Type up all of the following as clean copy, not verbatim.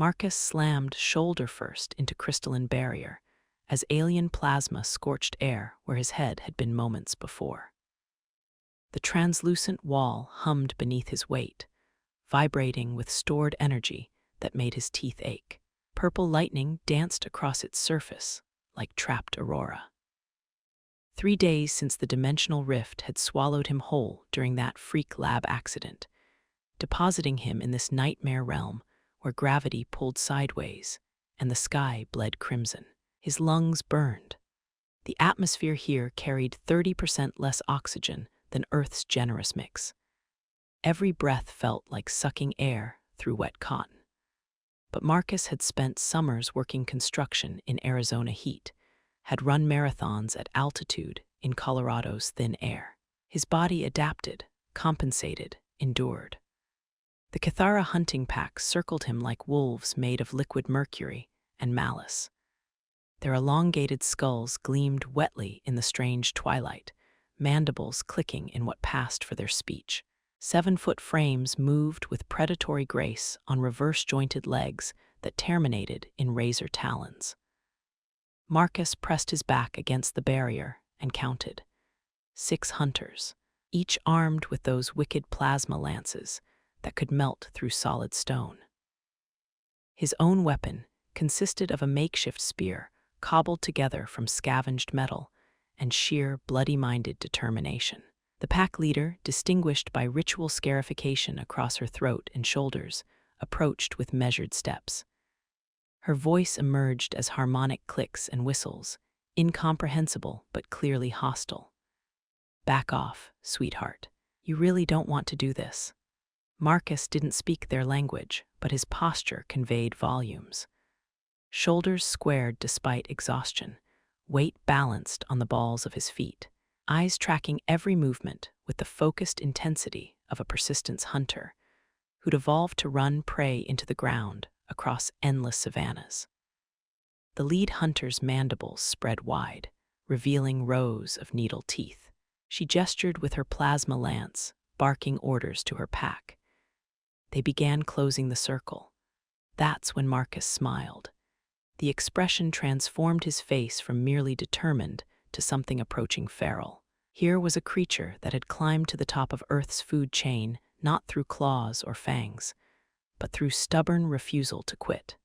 Marcus slammed shoulder first into crystalline barrier as alien plasma scorched air where his head had been moments before. The translucent wall hummed beneath his weight, vibrating with stored energy that made his teeth ache. Purple lightning danced across its surface like trapped aurora. 3 days since the dimensional rift had swallowed him whole during that freak lab accident, depositing him in this nightmare realm where gravity pulled sideways and the sky bled crimson. His lungs burned. The atmosphere here carried 30% less oxygen than Earth's generous mix. Every breath felt like sucking air through wet cotton. But Marcus had spent summers working construction in Arizona heat, had run marathons at altitude in Colorado's thin air. His body adapted, compensated, endured. The Cathara hunting pack circled him like wolves made of liquid mercury and malice. Their elongated skulls gleamed wetly in the strange twilight, mandibles clicking in what passed for their speech. 7-foot frames moved with predatory grace on reverse-jointed legs that terminated in razor talons. Marcus pressed his back against the barrier and counted. 6 hunters, each armed with those wicked plasma lances that could melt through solid stone. His own weapon consisted of a makeshift spear cobbled together from scavenged metal and sheer bloody-minded determination. The pack leader, distinguished by ritual scarification across her throat and shoulders, approached with measured steps. Her voice emerged as harmonic clicks and whistles, incomprehensible but clearly hostile. "Back off, sweetheart. You really don't want to do this." Marcus didn't speak their language, but his posture conveyed volumes. Shoulders squared despite exhaustion, weight balanced on the balls of his feet, eyes tracking every movement with the focused intensity of a persistence hunter who'd evolved to run prey into the ground across endless savannas. The lead hunter's mandibles spread wide, revealing rows of needle teeth. She gestured with her plasma lance, barking orders to her pack. They began closing the circle. That's when Marcus smiled. The expression transformed his face from merely determined to something approaching feral. Here was a creature that had climbed to the top of Earth's food chain not through claws or fangs, but through stubborn refusal to quit.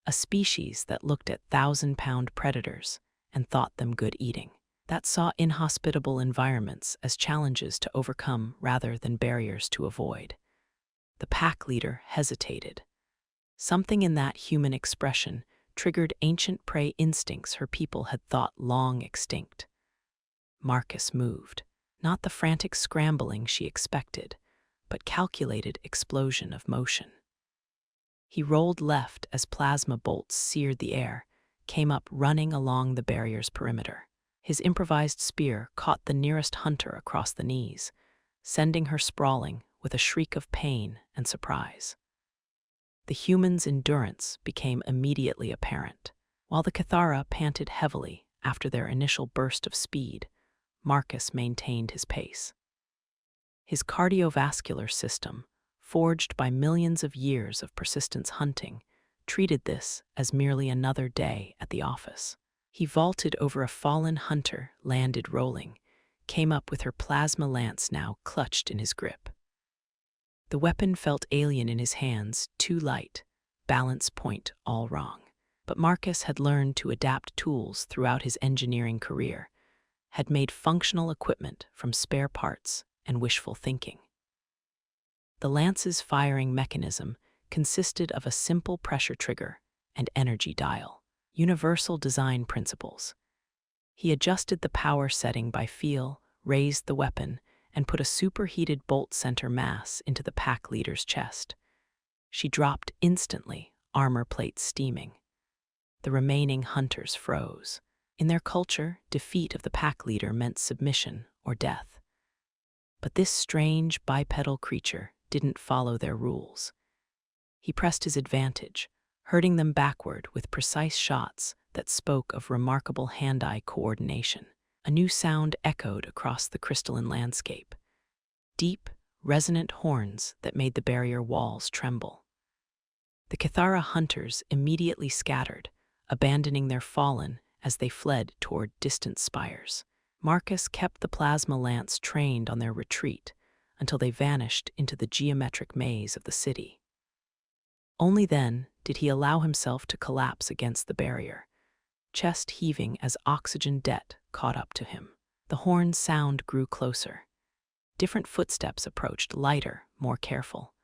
A species that looked at 1,000-pound predators and thought them good eating, that saw inhospitable environments as challenges to overcome rather than barriers to avoid. The pack leader hesitated. Something in that human expression triggered ancient prey instincts her people had thought long extinct. Marcus moved, not the frantic scrambling she expected, but calculated explosion of motion. He rolled left as plasma bolts seared the air, came up running along the barrier's perimeter. His improvised spear caught the nearest hunter across the knees, sending her sprawling with a shriek of pain and surprise. The human's endurance became immediately apparent. While the Cathara panted heavily after their initial burst of speed, Marcus maintained his pace. His cardiovascular system, forged by millions of years of persistence hunting, treated this as merely another day at the office. He vaulted over a fallen hunter, landed rolling, came up with her plasma lance now clutched in his grip. The weapon felt alien in his hands, too light, balance point all wrong. But Marcus had learned to adapt tools throughout his engineering career, had made functional equipment from spare parts and wishful thinking. The lance's firing mechanism consisted of a simple pressure trigger and energy dial, universal design principles. He adjusted the power setting by feel, raised the weapon, and put a superheated bolt center mass into the pack leader's chest. She dropped instantly, armor plates steaming. The remaining hunters froze. In their culture, defeat of the pack leader meant submission or death. But this strange bipedal creature didn't follow their rules. He pressed his advantage, herding them backward with precise shots that spoke of remarkable hand-eye coordination. A new sound echoed across the crystalline landscape. Deep, resonant horns that made the barrier walls tremble. The Cathara hunters immediately scattered, abandoning their fallen as they fled toward distant spires. Marcus kept the plasma lance trained on their retreat until they vanished into the geometric maze of the city. Only then did he allow himself to collapse against the barrier, chest heaving as oxygen debt caught up to him. The horn's sound grew closer. Different footsteps approached, lighter, more careful.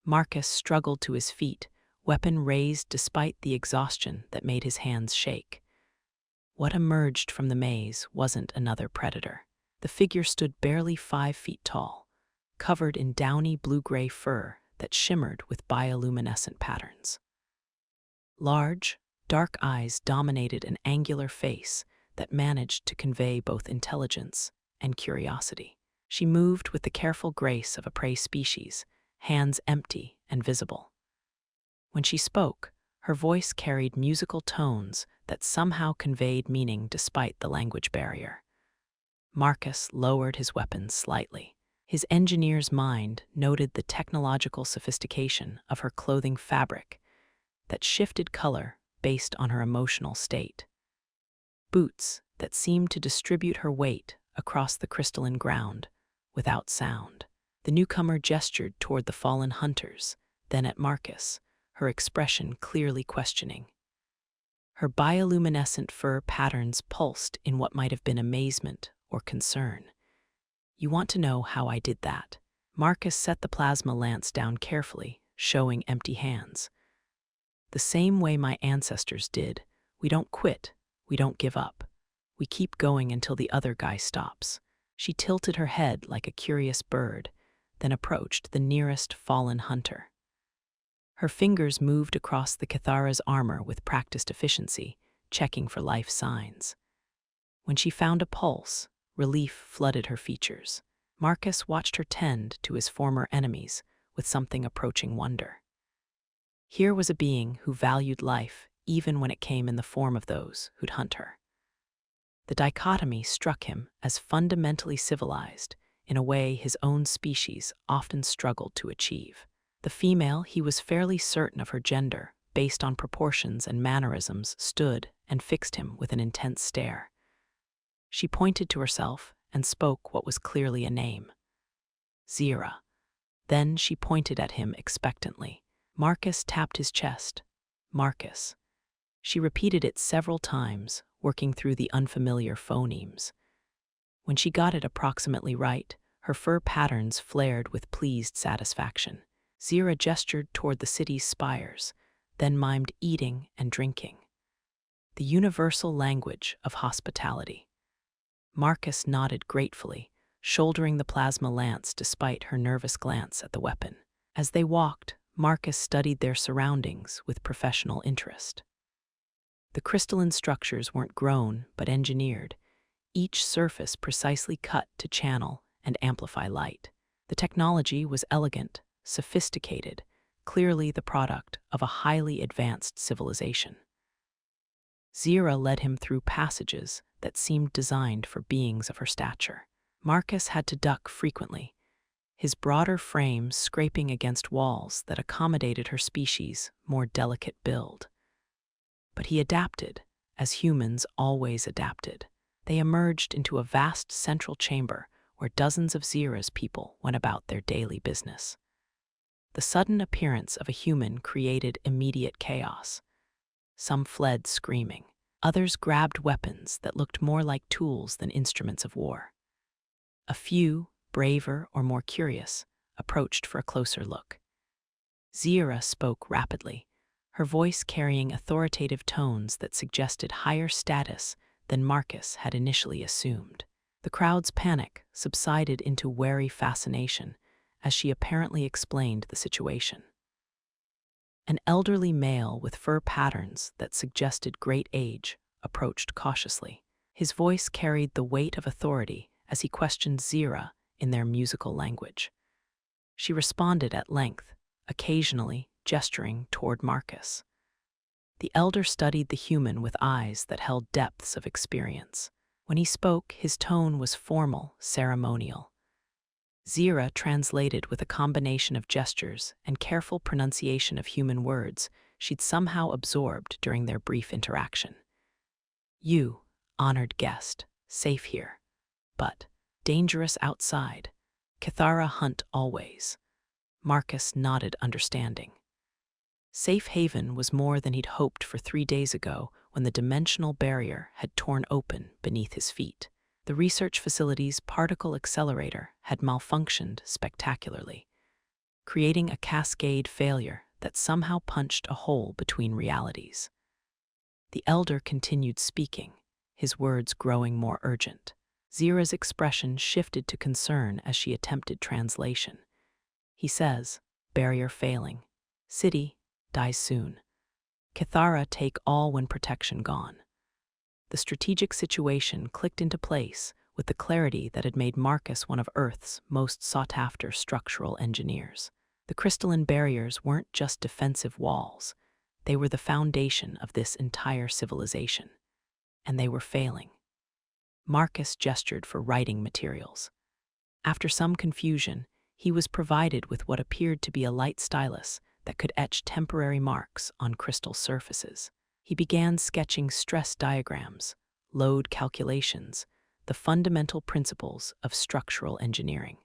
Marcus struggled to his feet, weapon raised despite the exhaustion that made his hands shake. What emerged from the maze wasn't another predator. The figure stood barely 5 feet tall, covered in downy blue-gray fur that shimmered with bioluminescent patterns. Large, dark eyes dominated an angular face that managed to convey both intelligence and curiosity. She moved with the careful grace of a prey species, hands empty and visible. When she spoke, her voice carried musical tones that somehow conveyed meaning despite the language barrier. Marcus lowered his weapon slightly. His engineer's mind noted the technological sophistication of her clothing fabric that shifted color based on her emotional state. Boots that seemed to distribute her weight across the crystalline ground without sound. The newcomer gestured toward the fallen hunters, then at Marcus, her expression clearly questioning. Her bioluminescent fur patterns pulsed in what might have been amazement or concern. "You want to know how I did that?" Marcus set the plasma lance down carefully, showing empty hands. "The same way my ancestors did. We don't quit. We don't give up. We keep going until the other guy stops." She tilted her head like a curious bird, then approached the nearest fallen hunter. Her fingers moved across the Cathara's armor with practiced efficiency, checking for life signs. When she found a pulse, relief flooded her features. Marcus watched her tend to his former enemies with something approaching wonder. Here was a being who valued life even when it came in the form of those who'd hunt her. The dichotomy struck him as fundamentally civilized in a way his own species often struggled to achieve. The female, he was fairly certain of her gender, based on proportions and mannerisms, stood and fixed him with an intense stare. She pointed to herself and spoke what was clearly a name. Zira. Then she pointed at him expectantly. Marcus tapped his chest. Marcus. She repeated it several times, working through the unfamiliar phonemes. When she got it approximately right, her fur patterns flared with pleased satisfaction. Zira gestured toward the city's spires, then mimed eating and drinking. The universal language of hospitality. Marcus nodded gratefully, shouldering the plasma lance despite her nervous glance at the weapon. As they walked, Marcus studied their surroundings with professional interest. The crystalline structures weren't grown but engineered, each surface precisely cut to channel and amplify light. The technology was elegant, sophisticated, clearly the product of a highly advanced civilization. Zira led him through passages that seemed designed for beings of her stature. Marcus had to duck frequently, his broader frame scraping against walls that accommodated her species' more delicate build. But he adapted, as humans always adapted. They emerged into a vast central chamber where dozens of Zira's people went about their daily business. The sudden appearance of a human created immediate chaos. Some fled screaming. Others grabbed weapons that looked more like tools than instruments of war. A few, braver or more curious, approached for a closer look. Zira spoke rapidly, her voice carrying authoritative tones that suggested higher status than Marcus had initially assumed. The crowd's panic subsided into wary fascination as she apparently explained the situation. An elderly male with fur patterns that suggested great age approached cautiously. His voice carried the weight of authority as he questioned Zira in their musical language. She responded at length, occasionally gesturing toward Marcus. The elder studied the human with eyes that held depths of experience. When he spoke, his tone was formal, ceremonial. Zira translated with a combination of gestures and careful pronunciation of human words she'd somehow absorbed during their brief interaction. "You, honored guest, safe here, but dangerous outside. Cathara hunt always." Marcus nodded understanding. Safe haven was more than he'd hoped for 3 days ago when the dimensional barrier had torn open beneath his feet. The research facility's particle accelerator had malfunctioned spectacularly, creating a cascade failure that somehow punched a hole between realities. The elder continued speaking, his words growing more urgent. Zira's expression shifted to concern as she attempted translation. He says, "Barrier failing. City dies soon. Cathara take all when protection gone." The strategic situation clicked into place with the clarity that had made Marcus one of Earth's most sought-after structural engineers. The crystalline barriers weren't just defensive walls. They were the foundation of this entire civilization. And they were failing. Marcus gestured for writing materials. After some confusion, he was provided with what appeared to be a light stylus that could etch temporary marks on crystal surfaces. He began sketching stress diagrams, load calculations, the fundamental principles of structural engineering.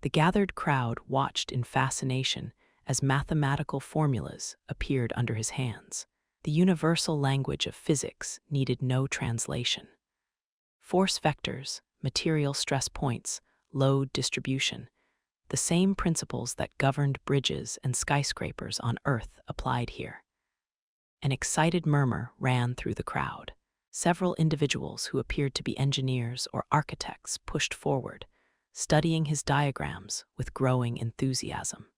The gathered crowd watched in fascination as mathematical formulas appeared under his hands. The universal language of physics needed no translation. Force vectors, material stress points, load distribution, the same principles that governed bridges and skyscrapers on Earth applied here. An excited murmur ran through the crowd. Several individuals who appeared to be engineers or architects pushed forward, studying his diagrams with growing enthusiasm.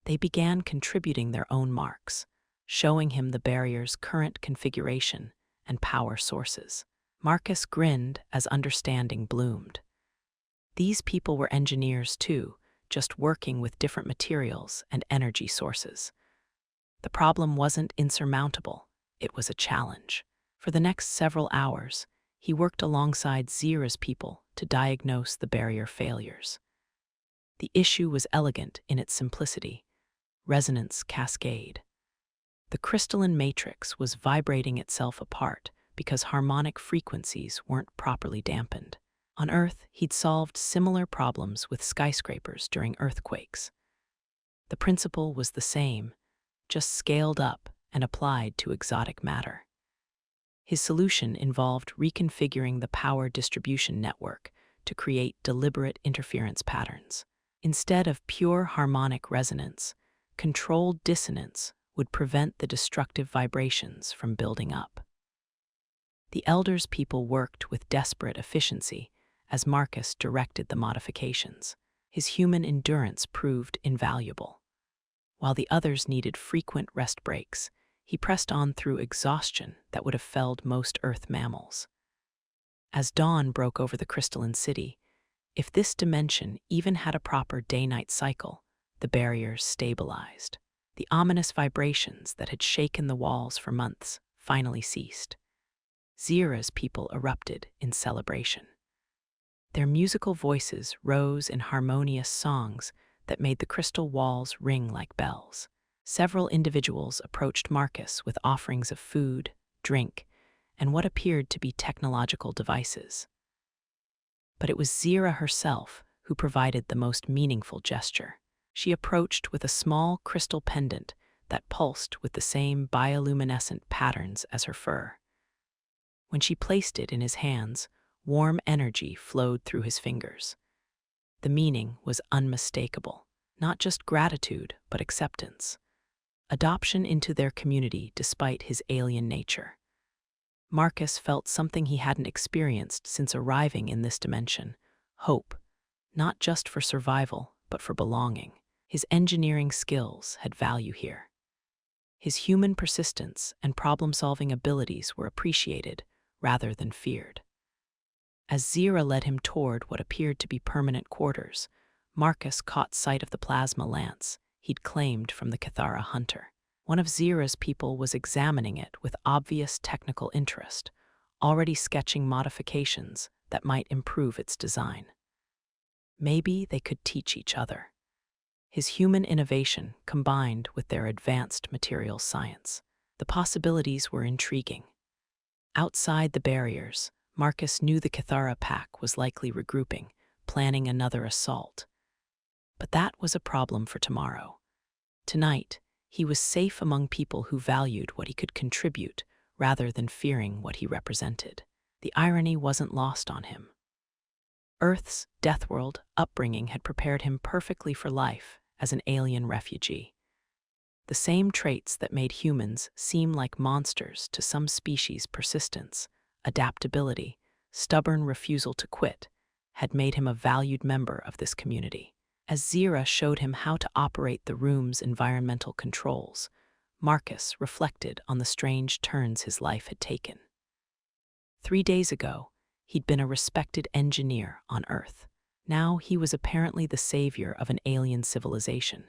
They began contributing their own marks, showing him the barrier's current configuration and power sources. Marcus grinned as understanding bloomed. These people were engineers too, just working with different materials and energy sources. The problem wasn't insurmountable, it was a challenge. For the next several hours, he worked alongside Zira's people to diagnose the barrier failures. The issue was elegant in its simplicity: resonance cascade. The crystalline matrix was vibrating itself apart because harmonic frequencies weren't properly dampened. On Earth, he'd solved similar problems with skyscrapers during earthquakes. The principle was the same, just scaled up and applied to exotic matter. His solution involved reconfiguring the power distribution network to create deliberate interference patterns. Instead of pure harmonic resonance, controlled dissonance would prevent the destructive vibrations from building up. The elder's people worked with desperate efficiency as Marcus directed the modifications. His human endurance proved invaluable. While the others needed frequent rest breaks, he pressed on through exhaustion that would have felled most Earth mammals. As dawn broke over the crystalline city, if this dimension even had a proper day-night cycle, the barriers stabilized. The ominous vibrations that had shaken the walls for months finally ceased. Zira's people erupted in celebration. Their musical voices rose in harmonious songs that made the crystal walls ring like bells. Several individuals approached Marcus with offerings of food, drink, and what appeared to be technological devices. But it was Zira herself who provided the most meaningful gesture. She approached with a small crystal pendant that pulsed with the same bioluminescent patterns as her fur. When she placed it in his hands, warm energy flowed through his fingers. The meaning was unmistakable, not just gratitude, but acceptance. Adoption into their community despite his alien nature. Marcus felt something he hadn't experienced since arriving in this dimension: hope, not just for survival, but for belonging. His engineering skills had value here. His human persistence and problem-solving abilities were appreciated rather than feared. As Zira led him toward what appeared to be permanent quarters, Marcus caught sight of the plasma lance he'd claimed from the Cathara hunter. One of Zira's people was examining it with obvious technical interest, already sketching modifications that might improve its design. maybe they could teach each other. His human innovation combined with their advanced material science. The possibilities were intriguing. Outside the barriers, Marcus knew the Cathara pack was likely regrouping, planning another assault. But that was a problem for tomorrow. Tonight, he was safe among people who valued what he could contribute rather than fearing what he represented. The irony wasn't lost on him. Earth's Deathworld upbringing had prepared him perfectly for life as an alien refugee. The same traits that made humans seem like monsters to some species' persistence, adaptability, stubborn refusal to quit, had made him a valued member of this community. As Zira showed him how to operate the room's environmental controls, Marcus reflected on the strange turns his life had taken. 3 days ago, he'd been a respected engineer on Earth. Now he was apparently the savior of an alien civilization.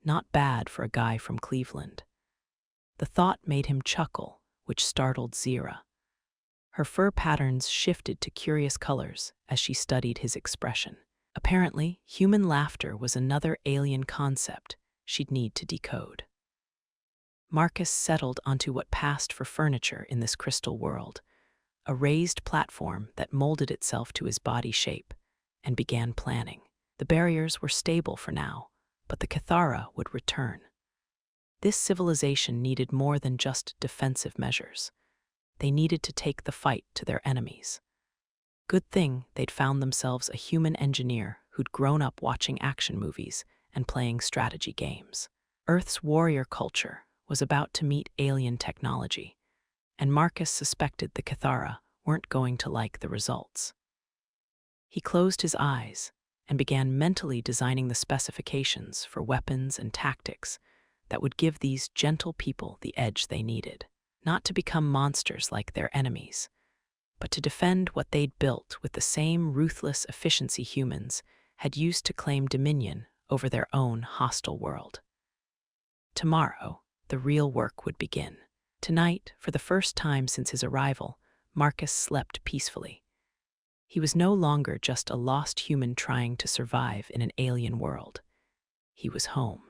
Not bad for a guy from Cleveland. The thought made him chuckle, which startled Zira. Her fur patterns shifted to curious colors as she studied his expression. Apparently, human laughter was another alien concept she'd need to decode. Marcus settled onto what passed for furniture in this crystal world, a raised platform that molded itself to his body shape, and began planning. The barriers were stable for now, but the Cathara would return. This civilization needed more than just defensive measures. They needed to take the fight to their enemies. Good thing they'd found themselves a human engineer who'd grown up watching action movies and playing strategy games. Earth's warrior culture was about to meet alien technology, and Marcus suspected the Cathara weren't going to like the results. He closed his eyes and began mentally designing the specifications for weapons and tactics that would give these gentle people the edge they needed, not to become monsters like their enemies, but to defend what they'd built with the same ruthless efficiency humans had used to claim dominion over their own hostile world. Tomorrow, the real work would begin. Tonight, for the first time since his arrival, Marcus slept peacefully. He was no longer just a lost human trying to survive in an alien world. He was home.